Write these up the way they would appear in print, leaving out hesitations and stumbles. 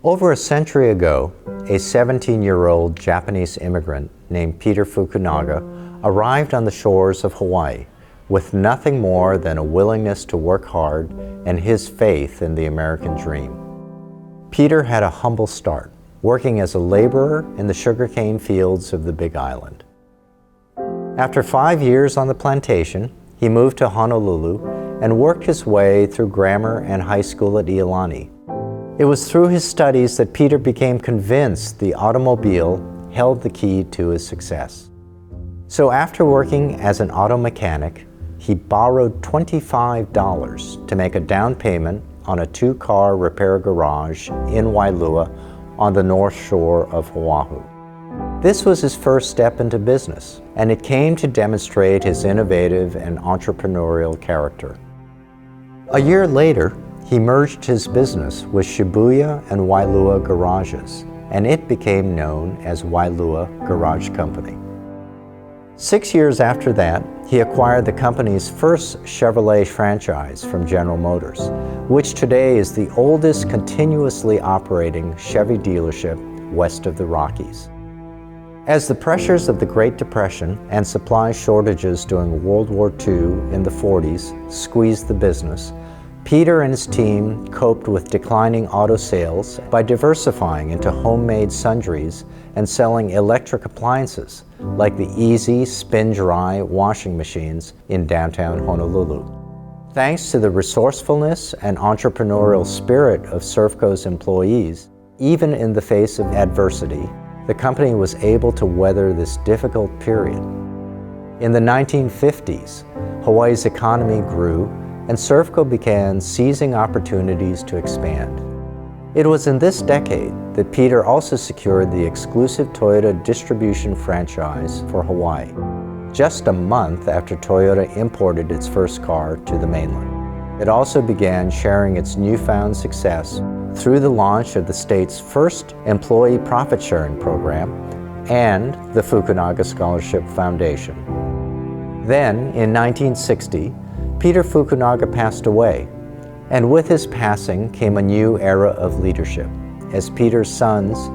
Over a century ago, a 17-year-old Japanese immigrant named Peter Fukunaga arrived on the shores of Hawaii with nothing more than a willingness to work hard and his faith in the American dream. Peter had a humble start, working as a laborer in the sugarcane fields of the Big Island. After 5 years on the plantation, he moved to Honolulu and worked his way through grammar and high school at Iolani. It was through his studies that Peter became convinced the automobile held the key to his success. So after working as an auto mechanic, he borrowed $25 to make a down payment on a 2-car repair garage in Waialua on the North Shore of Oahu. This was his first step into business, and it came to demonstrate his innovative and entrepreneurial character. A year later, he merged his business with Shibuya and Waialua Garages, and it became known as Waialua Garage Company. 6 years after that, he acquired the company's first Chevrolet franchise from General Motors, which today is the oldest continuously operating Chevy dealership west of the Rockies. As the pressures of the Great Depression and supply shortages during World War II in the 40s squeezed the business, Peter and his team coped with declining auto sales by diversifying into homemade sundries and selling electric appliances like the easy spin-dry washing machines in downtown Honolulu. Thanks to the resourcefulness and entrepreneurial spirit of Servco's employees, even in the face of adversity, the company was able to weather this difficult period. In the 1950s, Hawaii's economy grew and Servco began seizing opportunities to expand. It was in this decade that Peter also secured the exclusive Toyota distribution franchise for Hawaii, just a month after Toyota imported its first car to the mainland. It also began sharing its newfound success through the launch of the state's first employee profit-sharing program and the Fukunaga Scholarship Foundation. Then, in 1960, Peter Fukunaga passed away, and with his passing came a new era of leadership, as Peter's sons,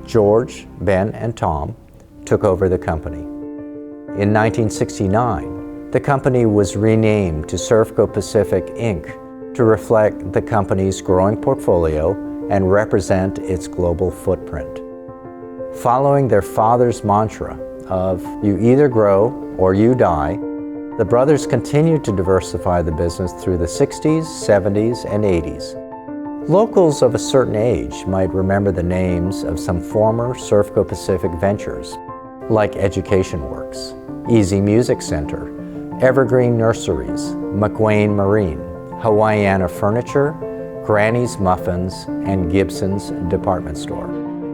George, Ben, and Tom, took over the company. In 1969, the company was renamed to Servco Pacific, Inc. to reflect the company's growing portfolio and represent its global footprint. Following their father's mantra of "you either grow or you die," the brothers continued to diversify the business through the 60s, 70s, and 80s. Locals of a certain age might remember the names of some former Servco Pacific ventures, like Education Works, Easy Music Center, Evergreen Nurseries, McWayne Marine, Hawaiiana Furniture, Granny's Muffins, and Gibson's Department Store.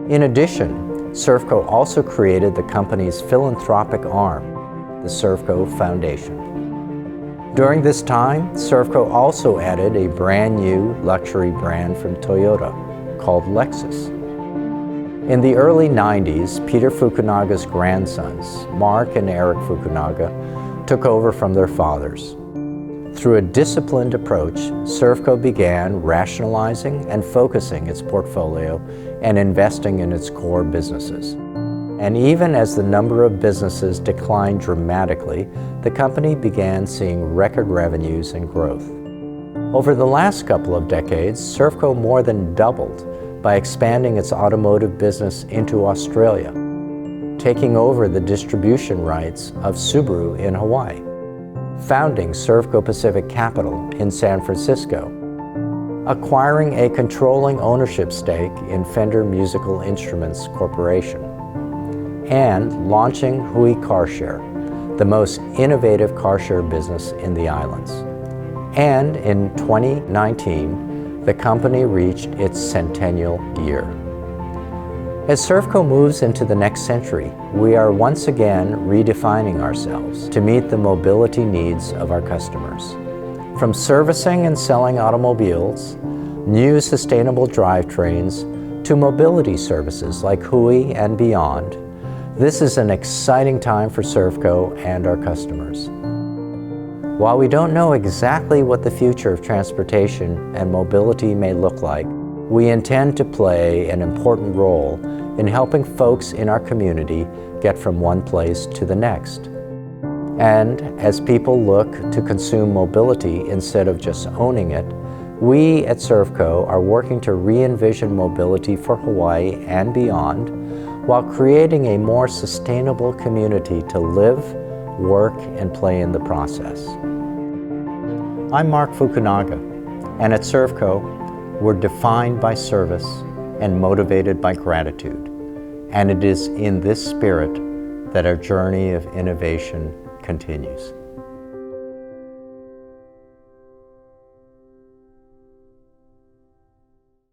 In addition, Servco also created the company's philanthropic arm, the Servco Foundation. During this time, Servco also added a brand new luxury brand from Toyota called Lexus. In the early 90s, Peter Fukunaga's grandsons, Mark and Eric Fukunaga, took over from their fathers. Through a disciplined approach, Servco began rationalizing and focusing its portfolio and investing in its core businesses. And even as the number of businesses declined dramatically, the company began seeing record revenues and growth. Over the last couple of decades, Servco more than doubled by expanding its automotive business into Australia, taking over the distribution rights of Subaru in Hawaii, founding Servco Pacific Capital in San Francisco, acquiring a controlling ownership stake in Fender Musical Instruments Corporation, and launching Hui Carshare, the most innovative carshare business in the islands. And in 2019, the company reached its centennial year. As Servco moves into the next century, we are once again redefining ourselves to meet the mobility needs of our customers. From servicing and selling automobiles, new sustainable drivetrains, to mobility services like Hui and beyond, this is an exciting time for Servco and our customers. While we don't know exactly what the future of transportation and mobility may look like, We intend to play an important role in helping folks in our community get from one place to the next. And as people look to consume mobility instead of just owning it, we at Servco are working to re-envision mobility for Hawaii and beyond, while creating a more sustainable community to live, work, and play in the process. I'm Mark Fukunaga, and at Servco, we're defined by service and motivated by gratitude. And it is in this spirit that our journey of innovation continues.